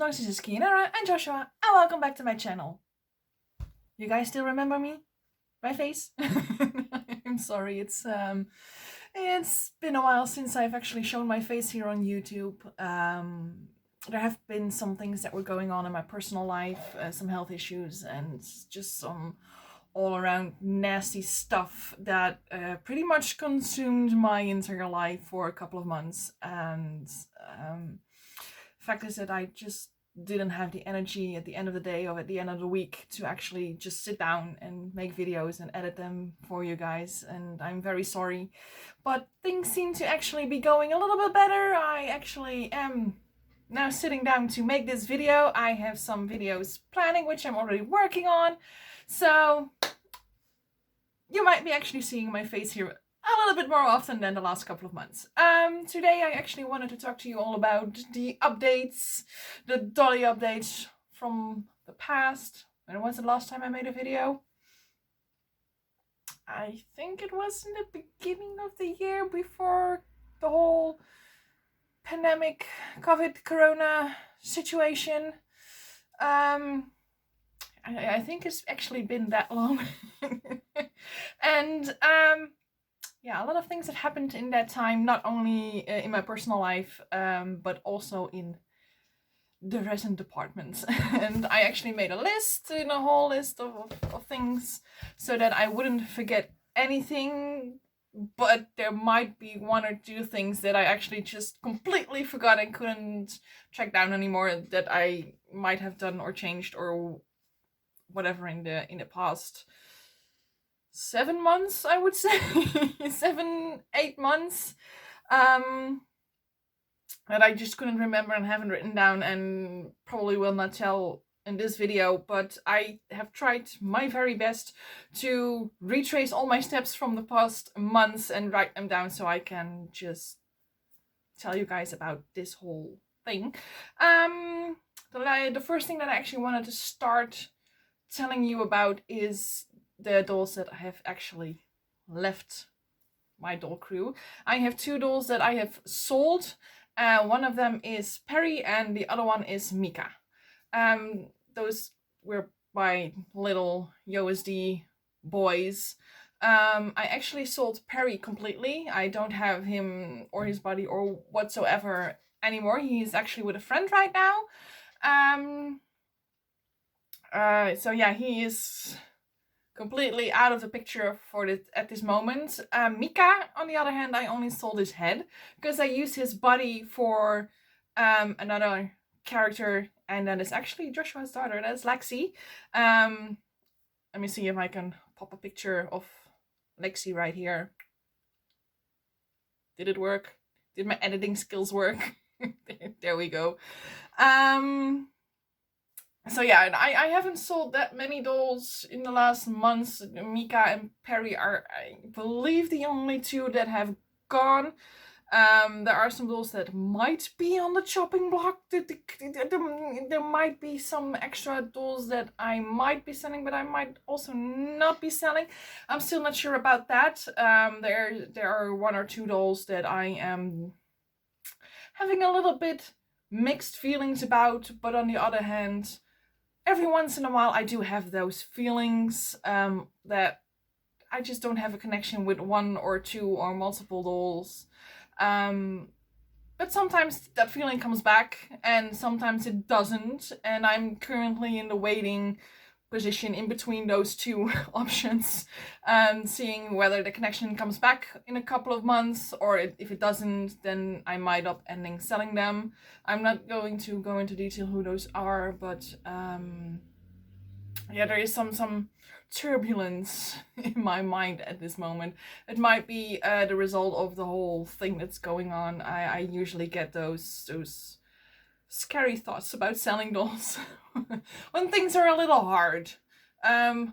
noise, this is Kianara and Joshua, and welcome back to my channel. You guys still remember me? My face? I'm sorry, it's been a while since I've actually shown my face here on YouTube. There have been some things that were going on in my personal life, some health issues, and just some all-around nasty stuff that pretty much consumed my entire life for a couple of months. And fact is that I just didn't have the energy at the end of the day or at the end of the week to actually just sit down and make videos and edit them for you guys, and I'm very sorry, but things seem to actually be going a little bit better. I actually am now sitting down to make this video. I have some videos planning which I'm already working on, so you might be actually seeing my face here a little bit more often than the last couple of months. Today I actually wanted to talk to you all about the updates, the Dolly updates from the past. When was the last time I made a video? I think it was in the beginning of the year before the whole pandemic, corona situation. I think it's actually been that long. And yeah, a lot of things have happened in that time, not only in my personal life, but also in the resin department. And I actually made a list, a whole list of things, so that I wouldn't forget anything, but there might be one or two things that I actually just completely forgot and couldn't track down anymore, that I might have done or changed or whatever in the past 7 months, I would say. 7-8 months, that I just couldn't remember and haven't written down, and probably will not tell in this video, but I have tried my very best to retrace all my steps from the past months and write them down so I can just tell you guys about this whole thing. The first thing that I actually wanted to start telling you about is the dolls that I have actually left my doll crew. I have two dolls that I have sold. One of them is Perry and the other one is Mika. Those were my little USD boys. I actually sold Perry completely. I don't have him or his body or whatsoever anymore. He's actually with a friend right now. So yeah, he is completely out of the picture for this at this moment. Mika, on the other hand, I only sold his head because I used his body for another character, and that is actually Joshua's daughter. That's Lexi. Let me see if I can pop a picture of Lexi right here. Did it work? Did my editing skills work? There we go. So yeah, and I haven't sold that many dolls in the last months. Mika and Perry are, I believe, the only two that have gone. There are some dolls that might be on the chopping block. There might be some extra dolls that I might be selling, but I might also not be selling. I'm still not sure about that. There are one or two dolls that I am having a little bit mixed feelings about, but on the other hand, every once in a while I do have those feelings, that I just don't have a connection with one or two or multiple dolls. But sometimes that feeling comes back and sometimes it doesn't, and I'm currently in the waiting position in between those two options, seeing whether the connection comes back in a couple of months, or if it doesn't, then I might up ending selling them. I'm not going to go into detail who those are, but yeah, there is some turbulence in my mind at this moment. It might be the result of the whole thing that's going on. I usually get those scary thoughts about selling dolls when things are a little hard.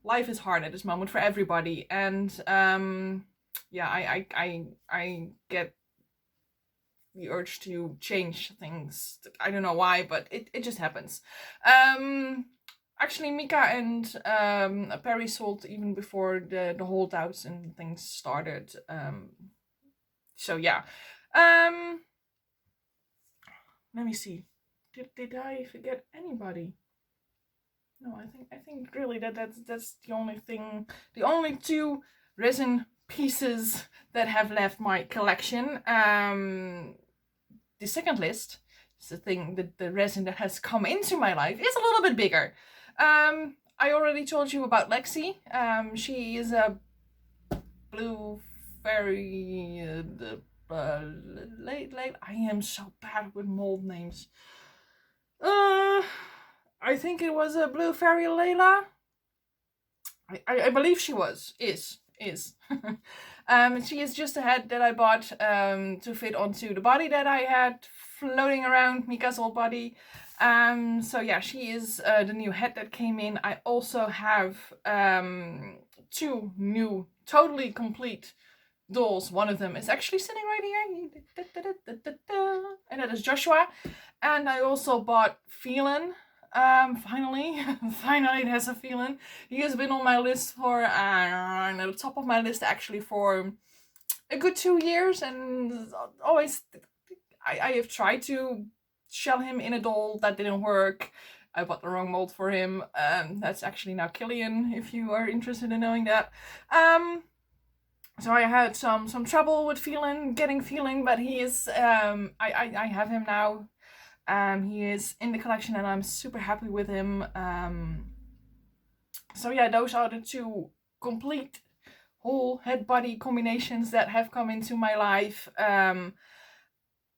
Life is hard at this moment for everybody, and yeah, I get the urge to change things. I don't know why, but it just happens. Actually, Mika and Perry sold even before the holdouts and things started. So yeah. Let me see. did I forget anybody? No, I think really that's the only thing, the only two resin pieces that have left my collection. The second list is the thing that the resin that has come into my life is a little bit bigger. I already told you about Lexi. She is a blue fairy. Late. I am so bad with mold names. I think it was a blue fairy Layla. I believe she is. She is just a head that I bought to fit onto the body that I had floating around Mika's old body. So yeah, she is the new head that came in. I also have two new, totally complete dolls. One of them is actually sitting right here, and that is Joshua. And I also bought Phelan. Finally it has a Phelan. He has been on my list for at the top of my list actually for a good 2 years, and always I have tried to shell him in a doll. That didn't work. I bought the wrong mold for him. That's actually now Killian, if you are interested in knowing that. So I had some trouble with getting Phelan, but he is I have him now. He is in the collection and I'm super happy with him. So yeah, those are the two complete whole head body combinations that have come into my life.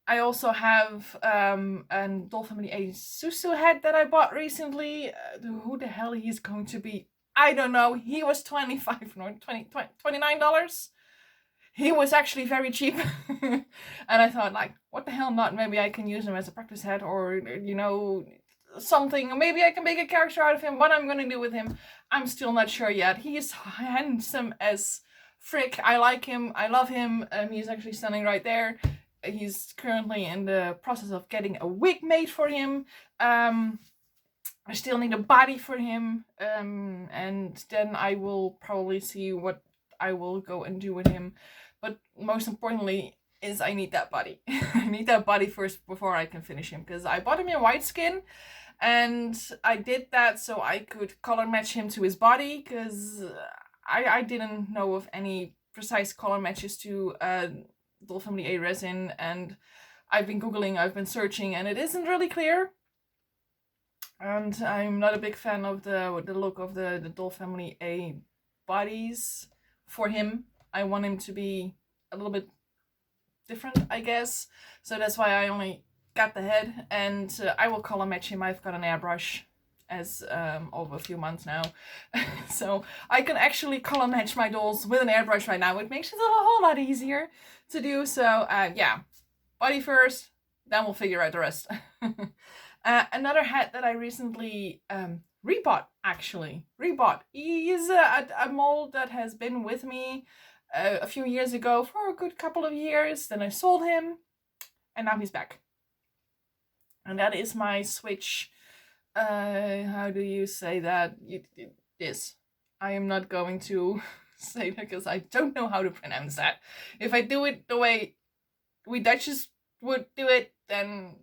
I also have a Doll Family A Susu head that I bought recently. Who the hell he is going to be? I don't know. He was $29. He was actually very cheap. And I thought, like, what the hell not? Maybe I can use him as a practice head or, you know, something. Maybe I can make a character out of him. What I'm going to do with him, I'm still not sure yet. He is handsome as frick. I like him. I love him. He's actually standing right there. He's currently in the process of getting a wig made for him. I still need a body for him. And then I will probably see what I will go and do with him. But most importantly is I need that body. I need that body first before I can finish him. Because I bought him in white skin. And I did that so I could color match him to his body. Because I didn't know of any precise color matches to Doll Family A resin. And I've been Googling, I've been searching. And it isn't really clear. And I'm not a big fan of the look of the Doll Family A bodies for him. I want him to be a little bit different, I guess. So that's why I only got the head, and I will color match him. I've got an airbrush as over a few months now. So I can actually color match my dolls with an airbrush right now. It makes it a whole lot easier to do. So yeah, body first, then we'll figure out the rest. Another hat that I recently rebought, actually. He is a mold that has been with me a few years ago for a good couple of years. Then I sold him, and now he's back. And that is my Switch. How do you say that? This. I am not going to say that because I don't know how to pronounce that. If I do it the way we Dutchies would do it, then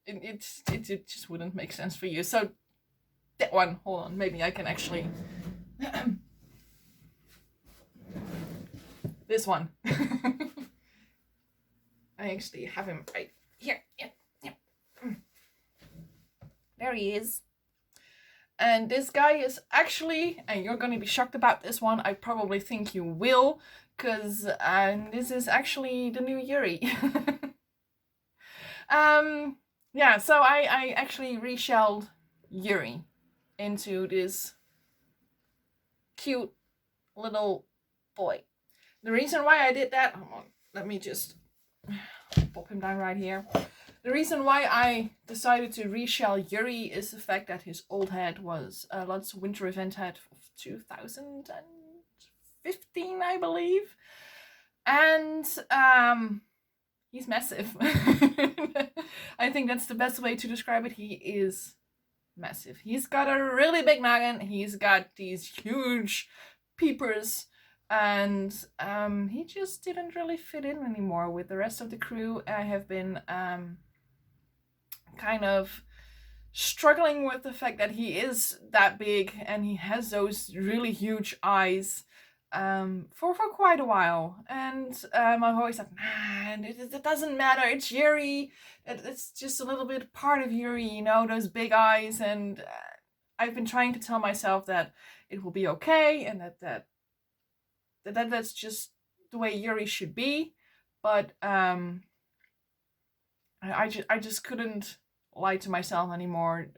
it just wouldn't make sense for you. So that one, hold on, maybe I can actually this one. I actually have him right here. Yeah. There he is. And this guy is actually, and you're going to be shocked about this one, I probably think you will, because this is actually the new Yuri. Yeah, so I actually reshelled Yuri into this cute little boy. The reason why I did that, hold on, let me just pop him down right here. The reason why I decided to reshell Yuri is the fact that his old head was Lutz Winter Event head of 2015, I believe. And he's massive. I think that's the best way to describe it. He is massive. He's got a really big noggin. He's got these huge peepers. And he just didn't really fit in anymore with the rest of the crew. I have been kind of struggling with the fact that he is that big and he has those really huge eyes for quite a while. And I've always thought, man, it doesn't matter. It's Yuri. It's just a little bit part of Yuri, you know, those big eyes. And I've been trying to tell myself that it will be okay and that's just the way Yuri should be. But I just couldn't lie to myself anymore.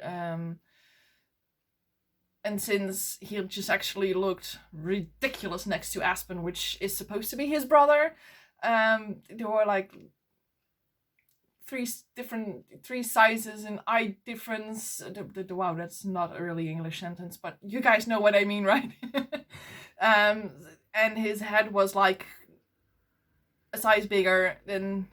And since he just actually looked ridiculous next to Aspen, which is supposed to be his brother, there were like three sizes and eye difference. Wow, that's not a really English sentence, but you guys know what I mean, right? And his head was like a size bigger than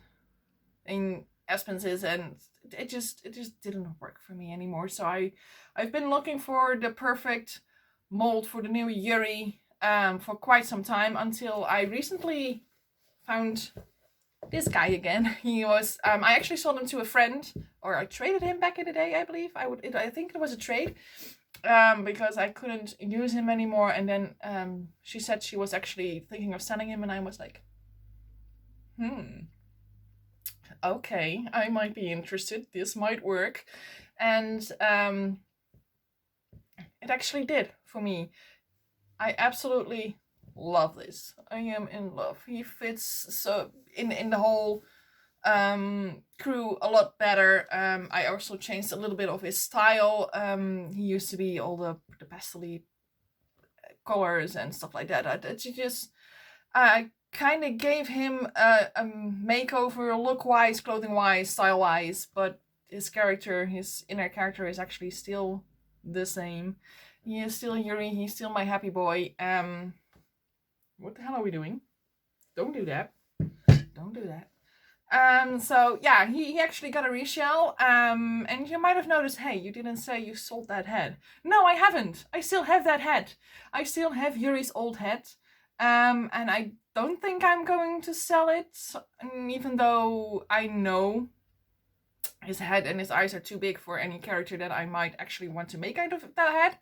in Aspen's is, and it just didn't work for me anymore. So I've been looking for the perfect mold for the new Yuri for quite some time, until I recently found this guy again. He was I actually sold him to a friend, or I traded him back in the day, I believe. I think it was a trade. Because I couldn't use him anymore, and then she said she was actually thinking of selling him, and I was like, okay, I might be interested. This might work. And it actually did for me. I absolutely love this. I am in love. He fits so in the whole crew a lot better. I also changed a little bit of his style. He used to be all the pastel-y colors and stuff like that. I kind of gave him a makeover, look-wise, clothing-wise, style-wise, but his inner character is actually still the same. He is still Yuri. He's still my happy boy. What the hell are we doing? Don't do that. Don't do that. So yeah, he actually got a resell. And you might have noticed, hey, you didn't say you sold that head. No, I haven't. I still have that head. I still have Yuri's old head. And I don't think I'm going to sell it, even though I know his head and his eyes are too big for any character that I might actually want to make out of that head.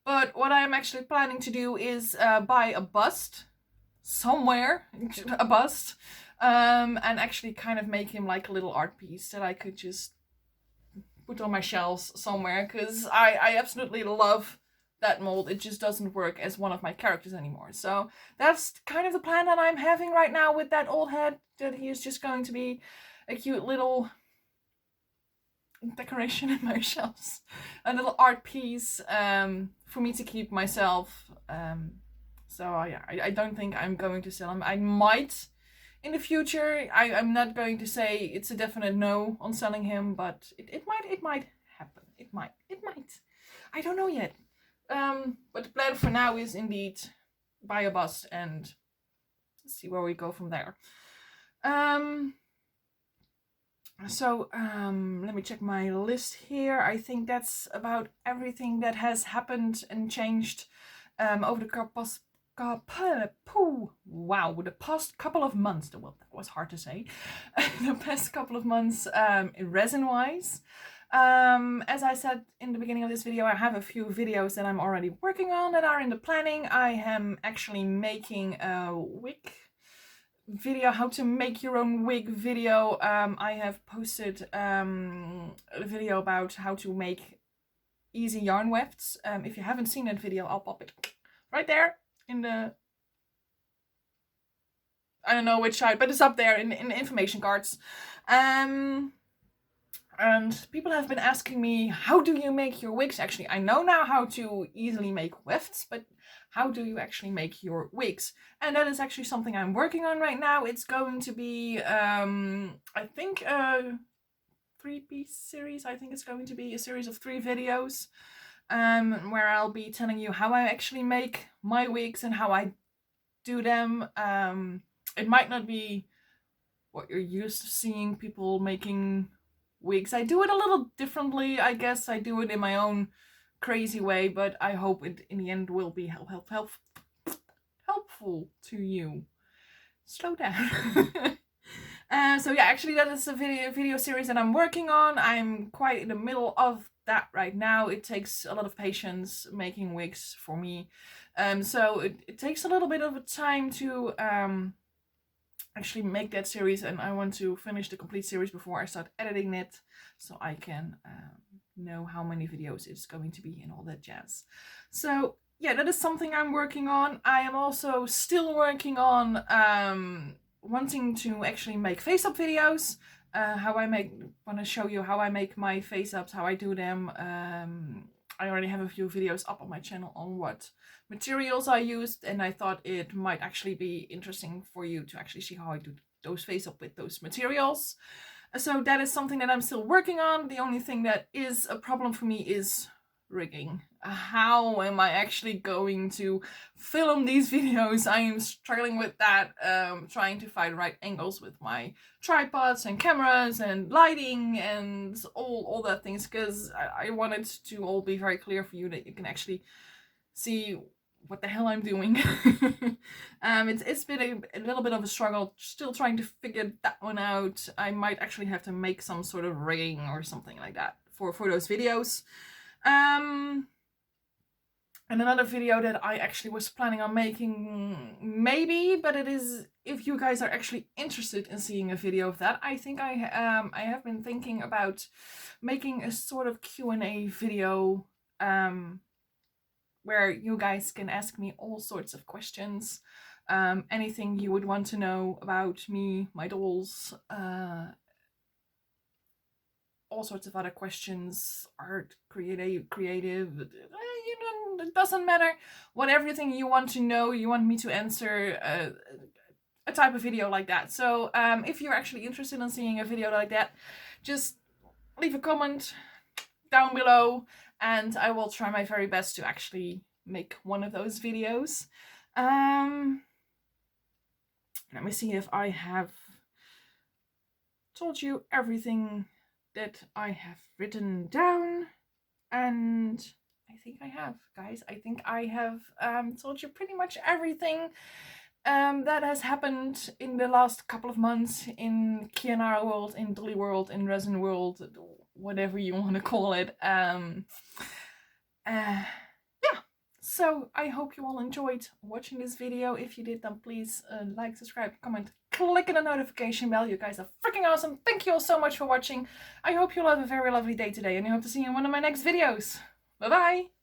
But what I'm actually planning to do is buy a bust somewhere, a bust, and actually kind of make him like a little art piece that I could just put on my shelves somewhere, because I absolutely love that mold. It just doesn't work as one of my characters anymore. So that's kind of the plan that I'm having right now with that old head, that he is just going to be a cute little decoration in my shelves, a little art piece for me to keep myself. So yeah, I don't think I'm going to sell him. I might in the future. I'm not going to say it's a definite no on selling him, but it might happen. It might. I don't know yet. But the plan for now is indeed buy a bust and see where we go from there. So let me check my list here. I think that's about everything that has happened and changed over the past couple of months. Well, that was hard to say. The past couple of months, resin-wise. As I said in the beginning of this video, I have a few videos that I'm already working on that are in the planning. I am actually making a wig video, how to make your own wig video. I have posted a video about how to make easy yarn wefts. If you haven't seen that video, I'll pop it right there in the, I don't know which side, but it's up there in the information cards. And people have been asking me, how do you make your wigs? Actually, I know now how to easily make wefts, but how do you actually make your wigs? And that is actually something I'm working on right now. It's going to be, I think, a 3-piece series. I think it's going to be a series of 3 videos where I'll be telling you how I actually make my wigs and how I do them. It might not be what you're used to seeing people making wigs. I do it a little differently, I guess. I do it in my own crazy way, but I hope it in the end will be helpful to you. Slow down. So yeah, actually that is a video series that I'm working on. I'm quite in the middle of that right now. It takes a lot of patience making wigs for me. So it takes a little bit of a time to actually make that series, and I want to finish the complete series before I start editing it, so I can know how many videos it's going to be and all that jazz. So yeah, that is something I'm working on. I am also still working on wanting to actually make face up videos. Want to show you how I make my face ups, how I do them. I already have a few videos up on my channel on what materials I used, and I thought it might actually be interesting for you to actually see how I do those face up with those materials. So that is something that I'm still working on. The only thing that is a problem for me is rigging. How am I actually going to film these videos? I am struggling with that, trying to find right angles with my tripods and cameras and lighting and all that things, because I want it to all be very clear for you, that you can actually see what the hell I'm doing. It's been a little bit of a struggle, still trying to figure that one out. I might actually have to make some sort of rigging or something like that for those videos. And another video that I actually was planning on making, maybe, but it is, if you guys are actually interested in seeing a video of that, I think I have been thinking about making a sort of Q&A video, where you guys can ask me all sorts of questions, anything you would want to know about me, my dolls, all sorts of other questions, art, creative, it doesn't matter. What everything you want to know, you want me to answer, a type of video like that. So if you're actually interested in seeing a video like that, just leave a comment down below, and I will try my very best to actually make one of those videos. Let me see if I have told you everything that I have written down, and I think I have, guys. I think I have told you pretty much everything that has happened in the last couple of months in Kianara world, in Dolly world, in Resin world, whatever you want to call it. Yeah, so I hope you all enjoyed watching this video. If you did, then please like, subscribe, comment, click on the notification bell. You guys are freaking awesome. Thank you all so much for watching. I hope you'll have a very lovely day today, and I hope to see you in one of my next videos. Bye bye.